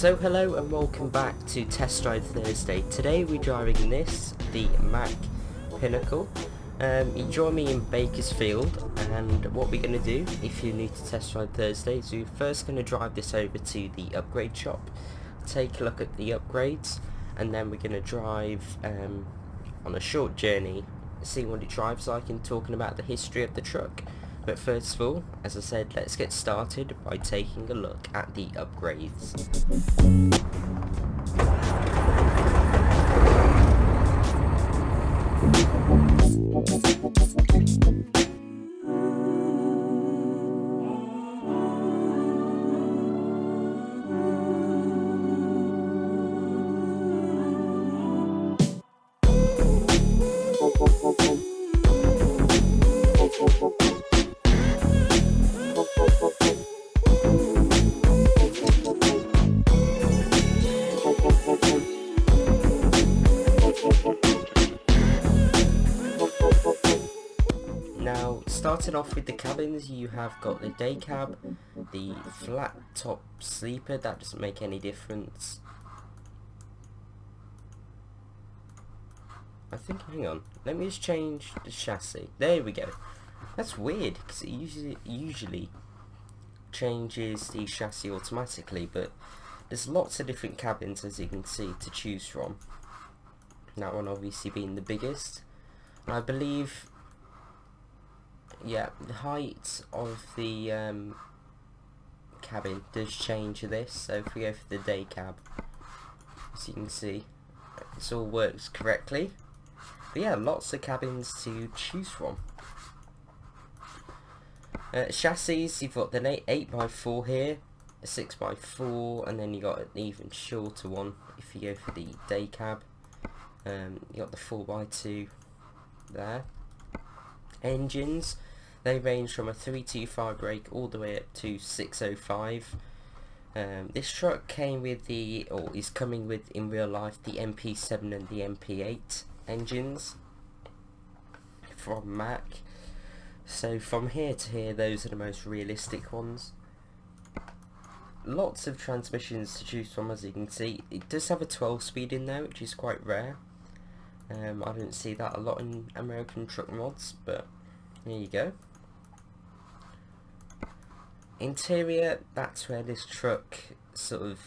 So hello and welcome back to Test Drive Thursday. Today we're driving this, the Mack Pinnacle. You join me in Bakersfield, and what we're going to do, if you're new to Test Drive Thursday, is we're first going to drive this over to the upgrade shop, take a look at the upgrades, and then we're going to drive on a short journey, see what it drives like and talking about the history of the truck. But first of all, as I said, let's get started by taking a look at the upgrades. Now, starting off with the cabins, you have got the day cab, the flat top sleeper, that doesn't make any difference. I think, hang on, let me just change the chassis. There we go. That's weird, because it usually changes the chassis automatically, but there's lots of different cabins, as you can see, to choose from. That one obviously being the biggest. And I believe, yeah, the height of the cabin does change this. So if we go for the day cab, as you can see, this all works correctly. But yeah, lots of cabins to choose from. Chassis, you've got the 8x4 here, a 6x4, and then you got an even shorter one if you go for the day cab. You got the 4x2 there. Engines, they range from a 325 brake all the way up to 605. This truck came with or is coming with in real life, the MP7 and the MP8 engines from Mack. So from here to here, those are the most realistic ones. Lots of transmissions to choose from, as you can see. It does have a 12-speed in there, which is quite rare. I don't see that a lot in American truck mods, but there you go. Interior, that's where this truck sort of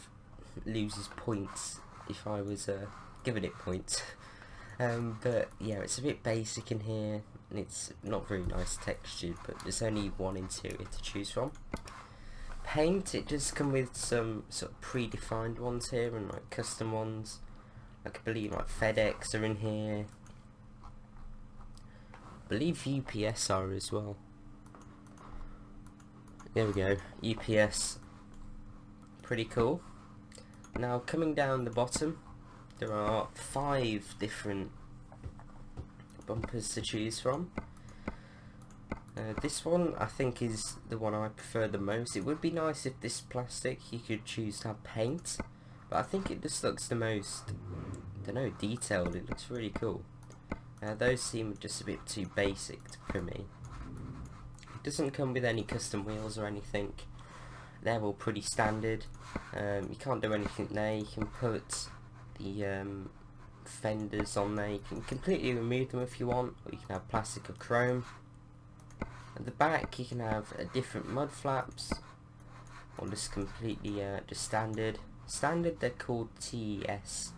loses points if I was giving it points. But yeah, it's a bit basic in here, and it's not very nice textured, but there's only one interior to choose from. Paint, it does come with some sort of predefined ones here and like custom ones. I believe like FedEx are in here. I believe UPS are as well. There we go, UPS, pretty cool. Now coming down the bottom, there are 5 different bumpers to choose from. This one I think is the one I prefer the most. It would be nice if this plastic you could choose to have paint, but I think it just looks the most, I don't know, detailed. It looks really cool. Those seem just a bit too basic for me. It doesn't come with any custom wheels or anything. They're all pretty standard. You can't do anything there. You can put the fenders on there. You can completely remove them if you want, or you can have plastic or chrome. At the back you can have different mud flaps, or just completely just standard. Standard, they're called TES.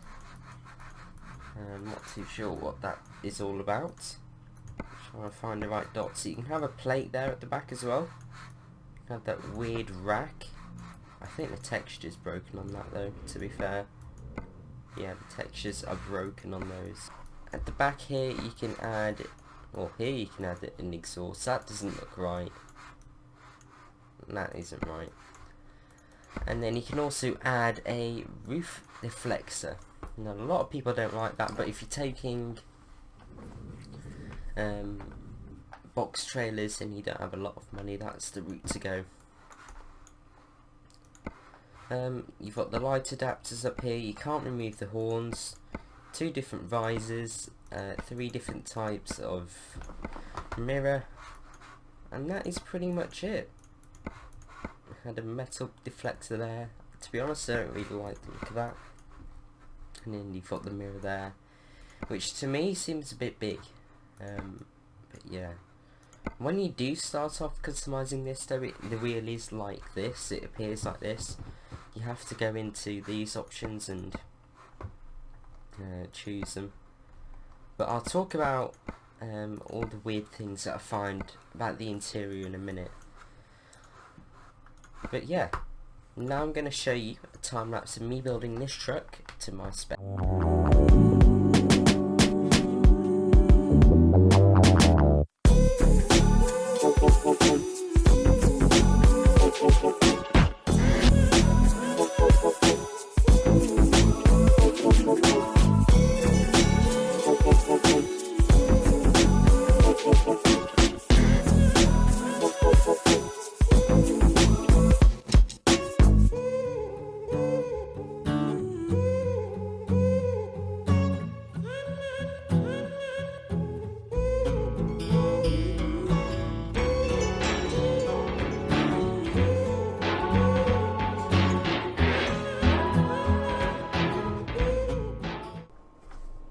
I'm not too sure what that is all about. Trying to find the right dot. So you can have a plate there at the back as well. You can have that weird rack. I think the texture's broken on that though, to be fair. Yeah, the textures are broken on those. At the back here you can add, or here you can add an exhaust. That doesn't look right. That isn't right. And then you can also add a roof deflector. Now a lot of people don't like that, but if you're taking box trailers and you don't have a lot of money, that's the route to go. You've got the light adapters up here. You can't remove the horns. 2 different visors, 3 different types of mirror, and that is pretty much it. Had a metal deflector there, To be honest, I don't really like the look of that. And then you've got the mirror there, which to me seems a bit big. But yeah. When you do start off customizing this though, the wheel is like this, it appears like this. You have to go into these options and choose them. But I'll talk about all the weird things that I find about the interior in a minute. But yeah, now I'm going to show you a time lapse of me building this truck to my spec.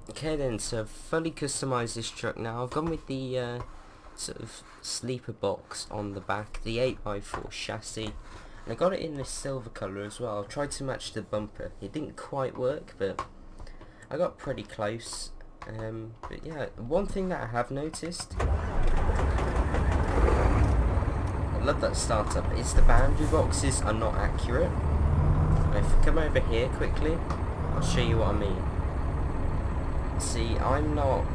Okay then, so I've fully customised this truck now. I've gone with the sort of sleeper box on the back, the 8x4 chassis, and I got it in this silver colour as well. I tried to match the bumper. It didn't quite work, but I got pretty close. But yeah, one thing that I have noticed, I love that startup, is the boundary boxes are not accurate. If I come over here quickly, I'll show you what I mean. See, I'm now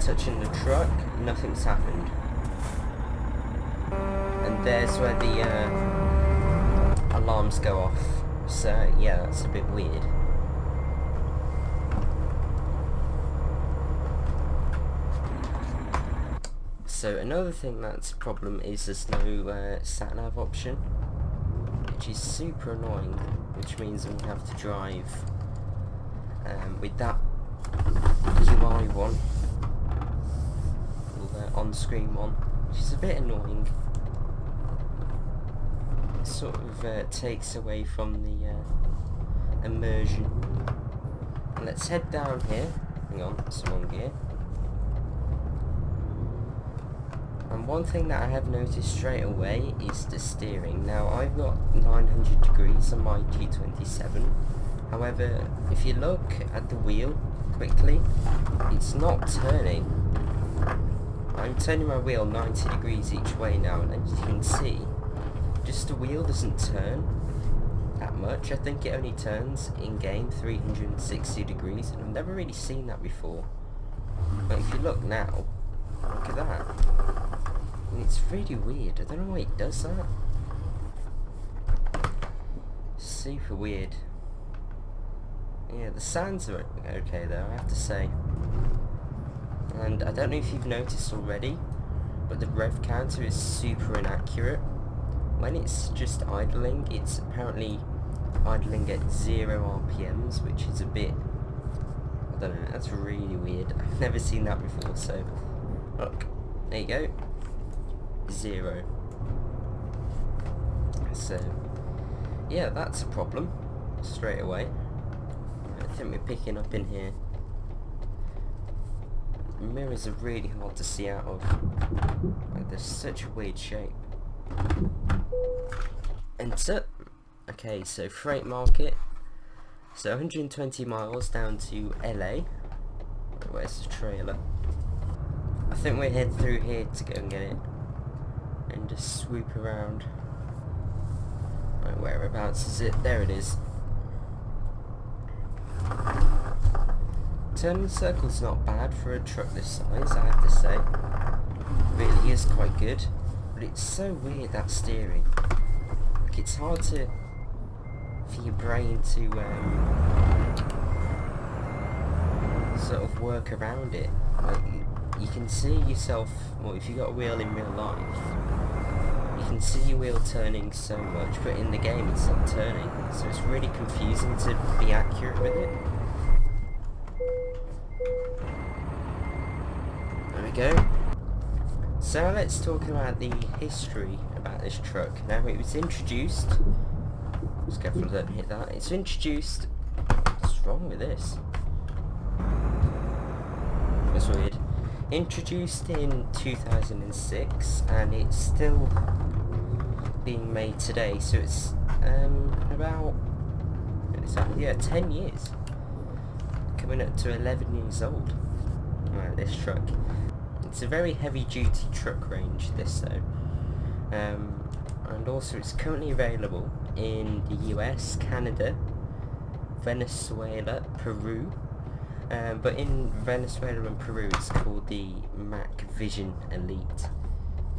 touching the truck, nothing's happened. And there's where the alarms go off. So yeah, that's a bit weird. So another thing that's a problem is there's no sat nav option, which is super annoying, which means we have to drive with that UI one, or the on-screen one, which is a bit annoying. It sort of takes away from the immersion. And let's head down here. Hang on, it's the wrong gear. And one thing that I have noticed straight away is the steering. Now I've got 900 degrees on my G27. However, if you look at the wheel quickly, it's not turning. I'm turning my wheel 90 degrees each way now, and as you can see, just the wheel doesn't turn that much. I think it only turns in game 360 degrees, and I've never really seen that before. But if you look now, look at that. And it's really weird. I don't know why it does that. Super weird. Yeah, the sounds are okay though, I have to say. And I don't know if you've noticed already, but the rev counter is super inaccurate. When it's just idling, it's apparently idling at 0 RPMs, which is a bit, I don't know, that's really weird. I've never seen that before, so look, there you go, 0. So yeah, that's a problem straight away. I think we're picking up in here. The mirrors are really hard to see out of. Like, they're such a weird shape. Enter. Okay, so freight market. So 120 miles down to LA. Where's the trailer? I think we'll head through here to go and get it. And just swoop around. Right, whereabouts is it? There it is. Turning circle's not bad for a truck this size, I have to say. It really is quite good. But it's so weird, that steering. Like, it's hard to, for your brain to sort of work around it. Like, you can see yourself, well, if you've got a wheel in real life, you can see your wheel turning so much, but in the game it's not turning. So it's really confusing to be accurate with it. There we go. So let's talk about the history about this truck. Now, it was introduced Just careful don't hit that. It's introduced... What's wrong with this? That's weird. Introduced in 2006 and it's still being made today, so it's about 10 years. Coming up to 11 years old. Right, this truck. It's a very heavy duty truck range, this though. And also it's currently available in the US, Canada, Venezuela, Peru. But in Venezuela and Peru it's called the Mack Vision Elite.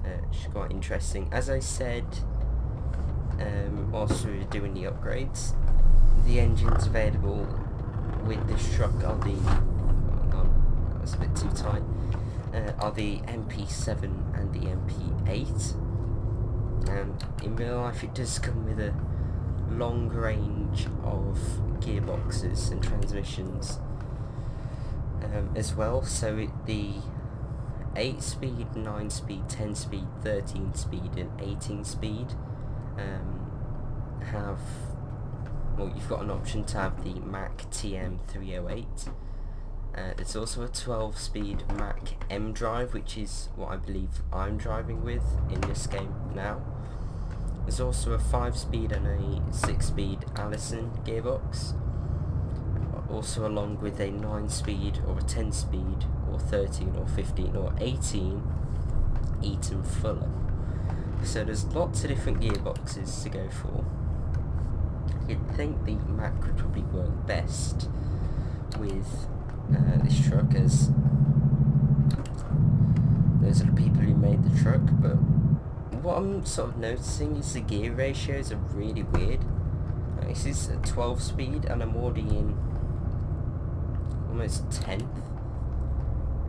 It's quite interesting. As I said, whilst we were doing the upgrades, the engines available with this truck are the... Hang on, that was a bit too tight. Are the MP7 and the MP8. And in real life it does come with a long range of gearboxes and transmissions as well. So the 8-speed, 9-speed, 10-speed, 13-speed and 18-speed have... Well, you've got an option to have the Mack TM308. There's also a 12-speed Mack M drive, which is what I believe I'm driving with in this game now. There's also a 5-speed and a 6-speed Allison gearbox, also along with a 9-speed or a 10-speed or 13 or 15 or 18 Eaton Fuller. So there's lots of different gearboxes to go for. You'd think the Mack would probably work best with this truck, as those are the people who made the truck, but what I'm sort of noticing is the gear ratios are really weird. This is a 12 speed and I'm already in almost 10th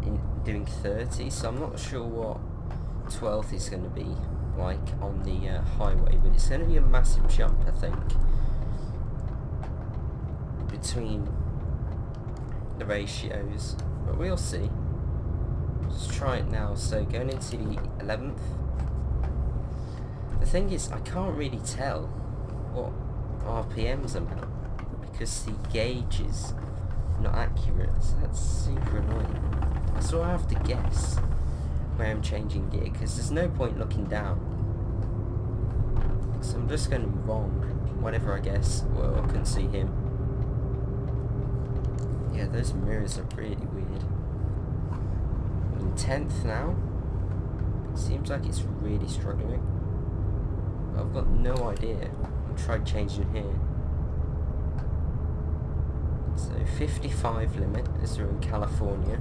in doing 30, so I'm not sure what 12th is going to be like on the highway, but it's going to be a massive jump, I think, between the ratios, but we'll see. Let's try it now. So going into the 11th. The thing is, I can't really tell what RPMs I'm at because the gauge is not accurate, so that's super annoying. So I have to guess where I'm changing gear because there's no point looking down, so I'm just going to be wrong whatever I guess. Well, I can see him. Yeah, those mirrors are really weird. In 10th now. It seems like it's really struggling. But I've got no idea. I'll try changing here. So 55 limit as we're in California.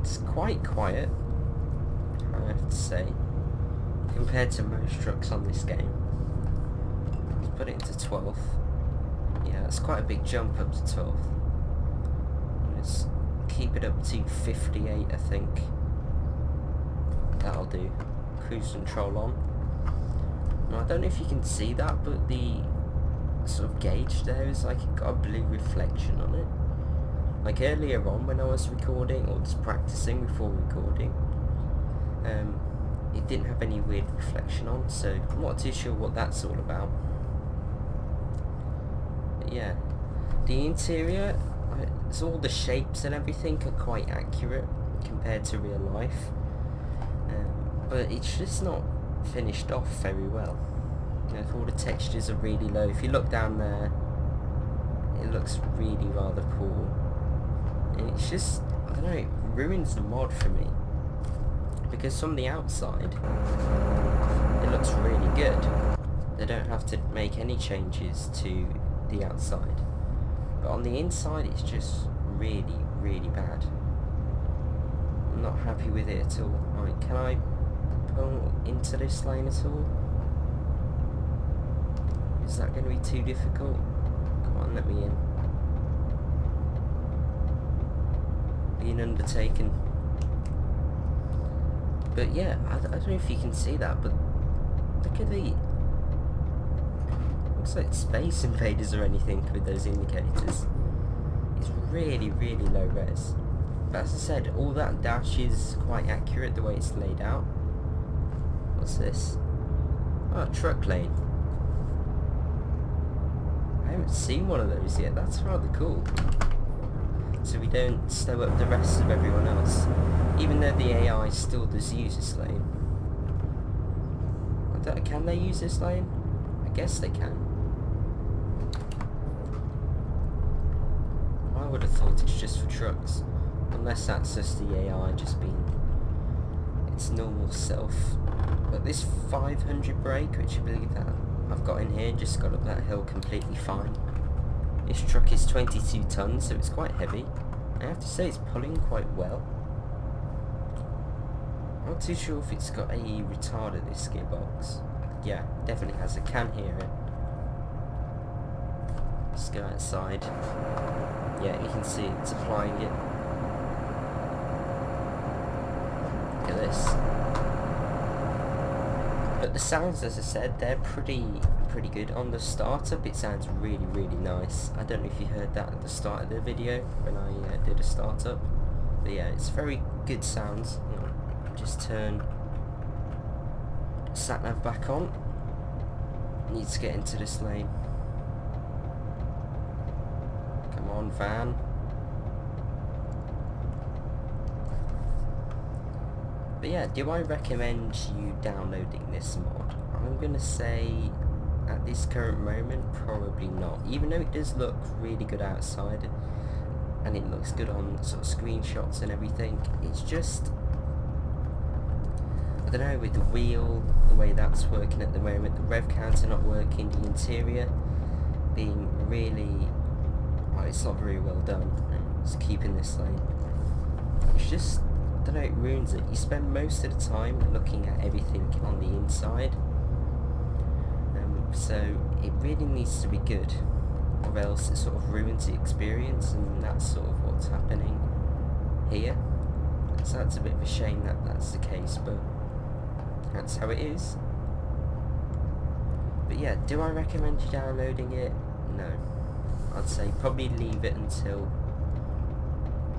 It's quite quiet, I have to say, compared to most trucks on this game. Let's put it into 12th. Yeah, it's quite a big jump up to 12th. Let's keep it up to 58, I think. That'll do. Cruise control on. Now, I don't know if you can see that, but the sort of gauge there is like it got a blue reflection on it. Like earlier on when I was recording or just practicing before recording, it didn't have any weird reflection on, so I'm not too sure what that's all about. But yeah, the interior, so all the shapes and everything are quite accurate compared to real life, but it's just not finished off very well. You know, all the textures are really low. If you look down there, it looks really rather poor. And it's just, I don't know, it ruins the mod for me. Because from the outside, it looks really good. They don't have to make any changes to the outside. But on the inside, it's just really, really bad. I'm not happy with it at all. Right, can I pull into this lane at all? Is that going to be too difficult? Come on, let me in. Being undertaken. But yeah, I don't know if you can see that, but look at the... looks like Space Invaders or anything with those indicators. It's really, really low res. But as I said, all that dash is quite accurate the way it's laid out. What's this? Oh, truck lane. haven't seen one of those yet. That's rather cool. So we don't slow up the rest of everyone else, even though the AI still does use this lane. Can they use this lane? I guess they can. I would have thought it's just for trucks, unless that's just the AI just being its normal self. But this 500 brake, which I believe that I've got in here, just got up that hill completely fine. This truck is 22 tons, so it's quite heavy. I have to say it's pulling quite well. I'm not too sure if it's got a retarder, this gearbox. Yeah, definitely has. I can hear it. Let's go outside. Yeah, you can see it's applying it. Look at this. But the sounds, as I said, they're pretty good. On the startup, it sounds really, really nice. I don't know if you heard that at the start of the video when I did a startup. But yeah, it's very good sounds. Just turn sat-nav back on. Need to get into this lane. Come on, van. But yeah, do I recommend you downloading this mod? I'm gonna say at this current moment probably not, even though it does look really good outside and it looks good on sort of screenshots and everything. It's just, I don't know, with the wheel, the way that's working at the moment, the rev counter not working, the interior being really, well, it's not very well done. It's keeping this lane. It's just, I don't know, it ruins it. You spend most of the time looking at everything on the inside, so it really needs to be good, or else it sort of ruins the experience, and that's sort of what's happening here. So that's a bit of a shame that that's the case, but that's how it is. But yeah, do I recommend you downloading it? No. I'd say probably leave it until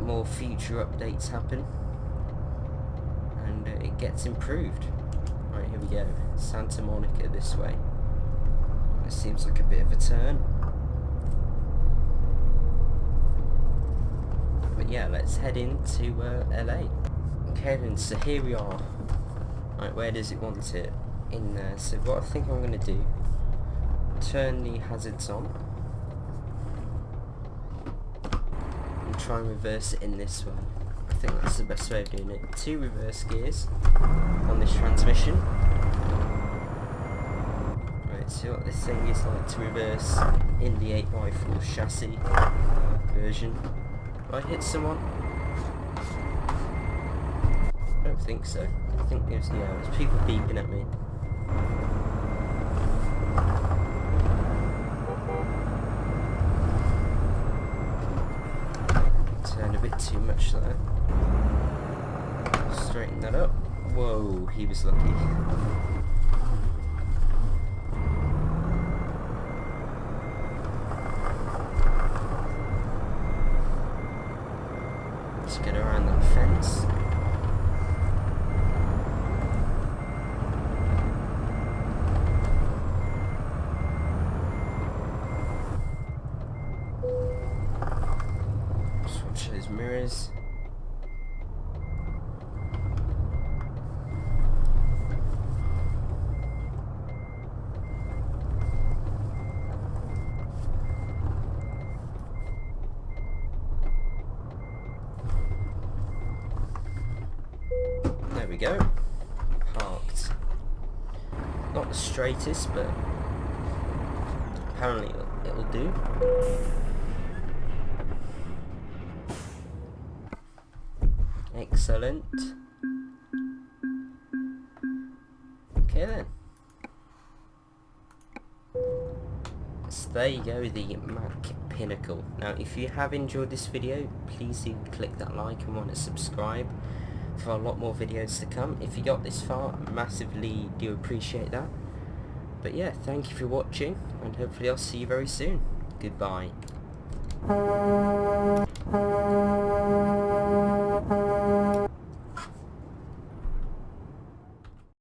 more future updates happen and it gets improved. Right, here we go. Santa Monica this way. It seems like a bit of a turn. But yeah, let's head into LA. Okay then, so here we are. Right, where does it want it? In there. So what I think I'm going to do, turn the hazards on and try and reverse it in this way. I think that's the best way of doing it. 2 reverse gears on this transmission. Right, see what this thing is like to reverse in the 8x4 chassis version. Have I hit someone? I don't think so. I think there's people beeping at me. Turned a bit too much there. Straighten that up. Whoa, he was lucky. Let's get around that fence. Switch those mirrors. There we go. Parked. Not the straightest, but apparently it'll do. Excellent. Okay then. So there you go, the Mack Pinnacle. Now if you have enjoyed this video, please do click that like and want to subscribe for a lot more videos to come. If you got this far, massively do appreciate that. But yeah, thank you for watching, and hopefully I'll see you very soon. Goodbye.